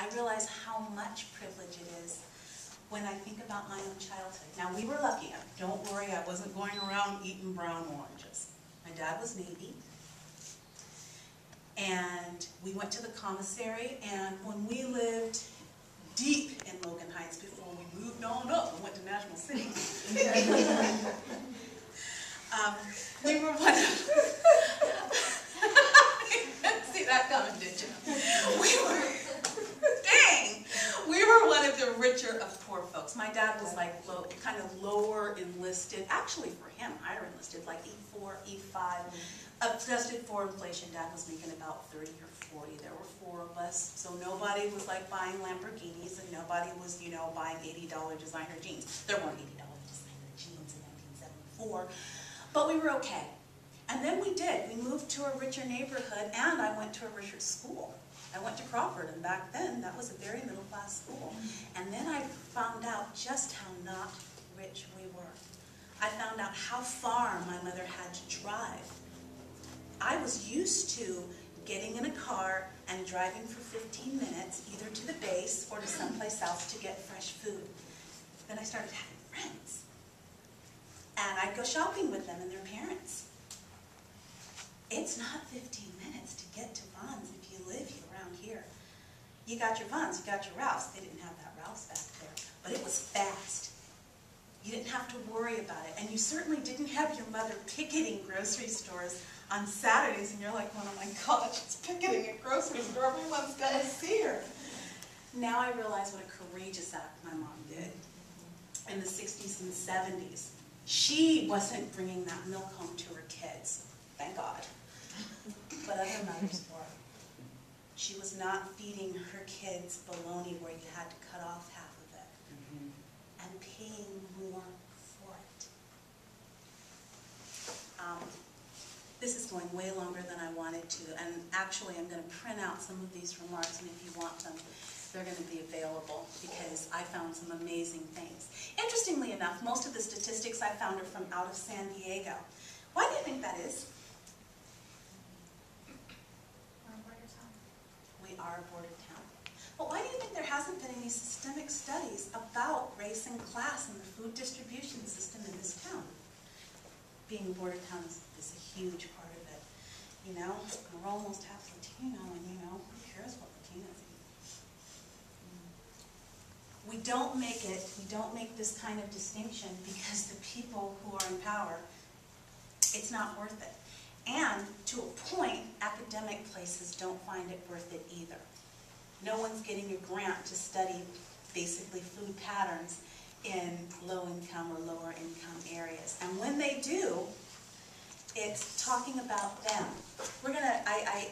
I realize how much privilege it is when I think about my own childhood. Now, we were lucky. Don't worry, I wasn't going around eating brown oranges. My dad was Navy. And we went to the commissary, and when we lived deep in Logan Heights before we moved on up and went to National City, we were one of... See that coming, did you? We were one of the richer of poor folks. My dad was like kind of lower enlisted, actually for him, higher enlisted, like E4, E5. Adjusted for inflation, Dad was making about 30 or 40. There were 4 of us, so nobody was like buying Lamborghinis, and nobody was, you know, buying $80 designer jeans. There weren't $80 designer jeans in 1974, but we were okay. And then we did. We moved to a richer neighborhood, and I went to a richer school. I went to Crawford, and back then, that was a very middle-class school. And then I found out just how not rich we were. I found out how far my mother had to drive. I was used to getting in a car and driving for 15 minutes, either to the base or to someplace else to get fresh food. Then I started having friends. And I'd go shopping with them and their parents. It's not 15 minutes to get to Vons if you live around here. You got your Vons, you got your Ralphs. They didn't have that Ralphs back there, but it was fast. You didn't have to worry about it, and you certainly didn't have your mother picketing grocery stores on Saturdays, and you're like, oh my gosh, she's picketing a grocery store, everyone's gonna see her. Now I realize what a courageous act my mom did in the 60s and 70s. She wasn't bringing that milk home to her kids, thank God, but other mothers were. She was not feeding her kids bologna where you had to cut off half of it, and paying more for it. This is going way longer than I wanted to, and actually I'm going to print out some of these remarks, and if you want them, they're going to be available, because I found some amazing things. Interestingly enough, most of the statistics I found are from out of San Diego. Why do you think that is? We are a border town. But why do you think there hasn't been any systemic studies about race and class in the food distribution system in this town? Being a border town is a huge part of it. You know, we're almost half Latino, and you know, who cares what Latinos eat? We don't make this kind of distinction because the people who are in power, it's not worth it. And to a point, academic places don't find it worth it either. No one's getting a grant to study basically food patterns in low-income or lower-income areas. And when they do, it's talking about them. We're gonna, I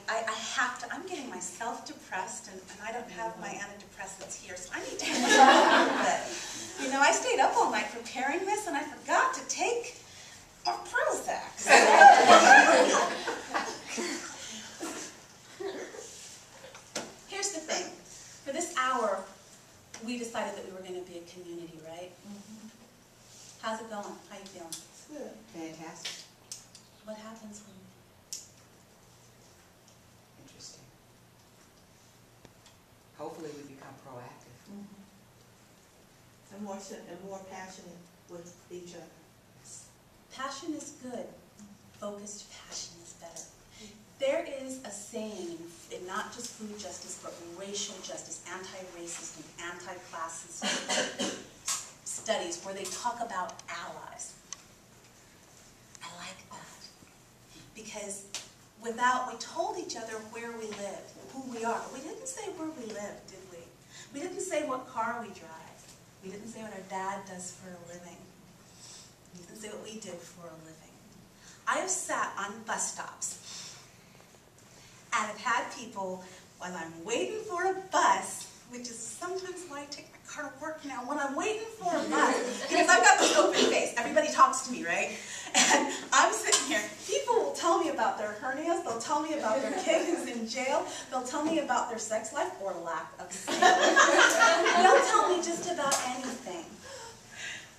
have to, I'm getting myself depressed, and I don't have my antidepressants here, so I need to get a little bit. You know, I stayed up all night preparing this, and I forgot to take my Prozac. Here's the thing. For this hour, we decided that we were going to be a community, right? How's it going? How you feeling? It's good. Fantastic. What happens when... Interesting. Hopefully we become proactive. And more passionate with each other. Passion is good. Focused passion is better. There is a saying in not just food justice, but racial justice, anti-racist and anti-classist studies where they talk about allies. I like that. Because we told each other where we lived, who we are, but we didn't say where we lived, did we? We didn't say what car we drive. We didn't say what our dad does for a living. We didn't say what we did for a living. I have sat on bus stops and have had people, while I'm waiting for a bus, which is sometimes why I take my car to work now, when I'm waiting for a bus, because I've got this open face. Everybody talks to me, right? And I'm sitting here. People will tell me about their hernias. They'll tell me about their kid who's in jail. They'll tell me about their sex life or lack of sex. They'll tell me just about anything.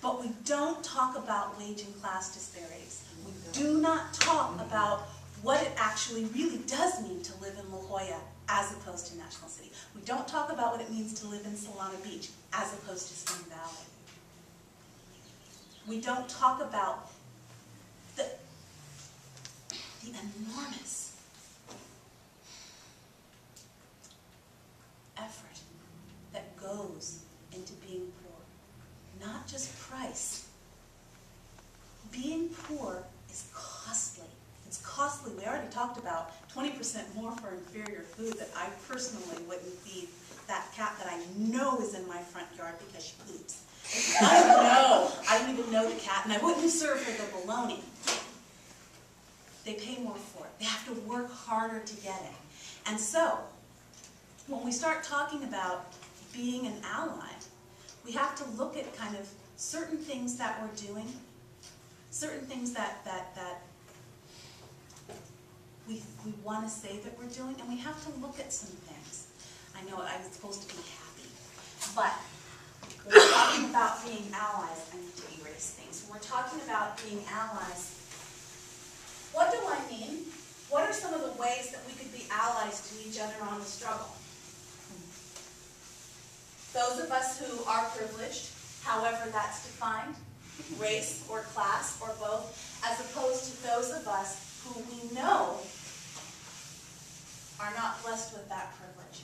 But we don't talk about wage and class disparities. We do not talk about what it actually really does mean to live in La Jolla as opposed to National City. We don't talk about what it means to live in Solana Beach as opposed to Spring Valley. We don't talk about the enormous effort that goes into being poor. Not just price. Being poor is costly. It's costly. We already talked about 20% more for inferior food that I personally wouldn't feed that cat that I know is in my front yard because she poops. I don't even know the cat, and I wouldn't serve her the bologna. They pay more for it. They have to work harder to get it. And so, when we start talking about being an ally, we have to look at kind of certain things that we're doing, certain things that we want to say that we're doing, and we have to look at some things. I know I was supposed to be happy, but when we're talking about being allies, I need to erase things. When we're talking about being allies, what do I mean? What are some of the ways that we could be allies to each other on the struggle? Those of us who are privileged, however that's defined, race or class or both, as opposed to those of us who we know are not blessed with that privilege.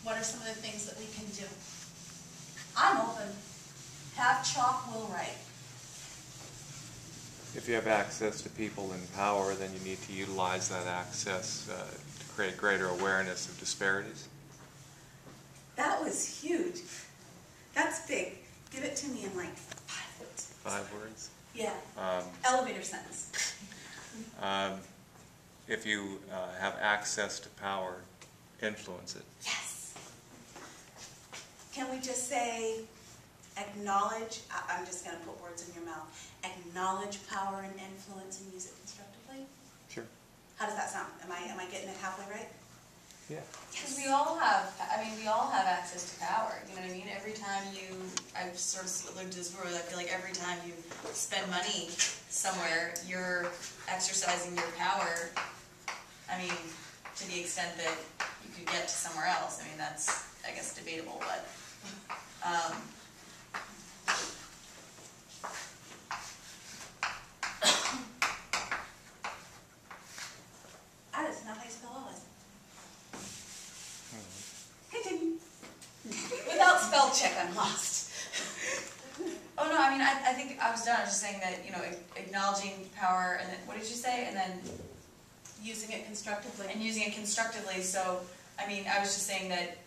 What are some of the things that we can do? I'm open. Have chalk, will write. If you have access to people in power, then you need to utilize that access to create greater awareness of disparities. That was huge. That's big. Give it to me in like 5 words. 5 words? Yeah. Elevator sentence. If you have access to power, influence it. Yes. Can we just say, acknowledge, I'm just going to put words in your mouth, acknowledge power and influence and use it constructively? Sure. How does that sound? Am I getting it halfway right? Yeah. Because we all have access to power, you know what I mean? Every time I've sort of alluded to this before, I feel like every time you spend money somewhere, you're exercising your power, I mean, to the extent that you could get to somewhere else. I mean, that's, I guess, debatable, but, That is not how you spell always. Continue. Without spell check, I'm lost. oh no, I mean, I think I was done. I was just saying that, you know, acknowledging power, and then, what did you say? And then Using it constructively. and using it constructively. So, I mean, I was just saying that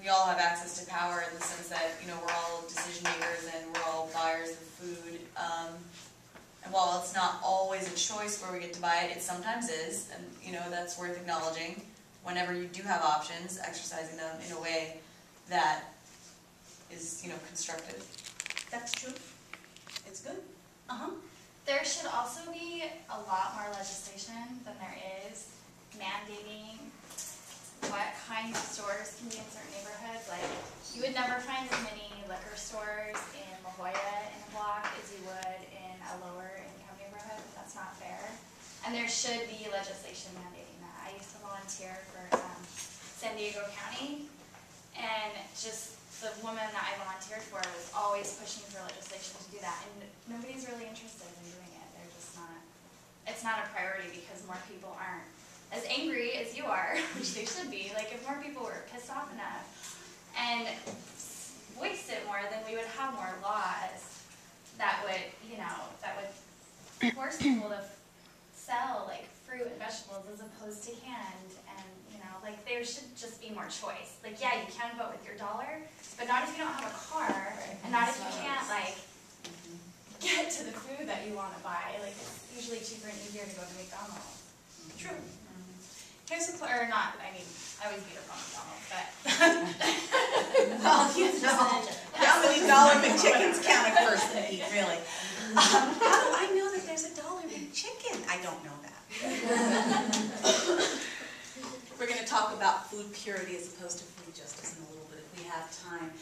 we all have access to power in the sense that, you know, we're all decision makers and we're all buyers of food. And while it's not always a choice where we get to buy it, it sometimes is, and, you know, that's worth acknowledging. Whenever you do have options, exercising them in a way that is, you know, constructive. That's true. It's good. There should also be a lot more legislation than there is mandating what kinds of stores can be in certain neighborhoods. Like, you would never find as many liquor stores in La Jolla in a block as you would in a lower income neighborhood. That's not fair. And there should be legislation mandating that. I used to volunteer for San Diego County, and just the woman that I volunteered for was always pushing for legislation to do that, and nobody's really interested in doing it. They're just not, it's not a priority because more people aren't as angry as you are, which they should be. Like, if more people were pissed off enough and voiced it more, then we would have more laws that would, you know, that would force people to sell, like, fruit and vegetables as opposed to canned, and, you know, like, there should just be more choice. Like, yeah, you can vote with your dollar, but not if you don't have a car, and not if you can't, like, get to the food that you want to buy. Like, it's usually cheaper and easier to go to McDonald's. True. Here's a, or not, I mean, I always beat up on McDonald's, but. Well, you know, how many $1 McChickens can a person eat, really? How do I know that there's a $1 McChicken? I don't know that. We're going to talk about food purity as opposed to food justice in a little bit if we have time.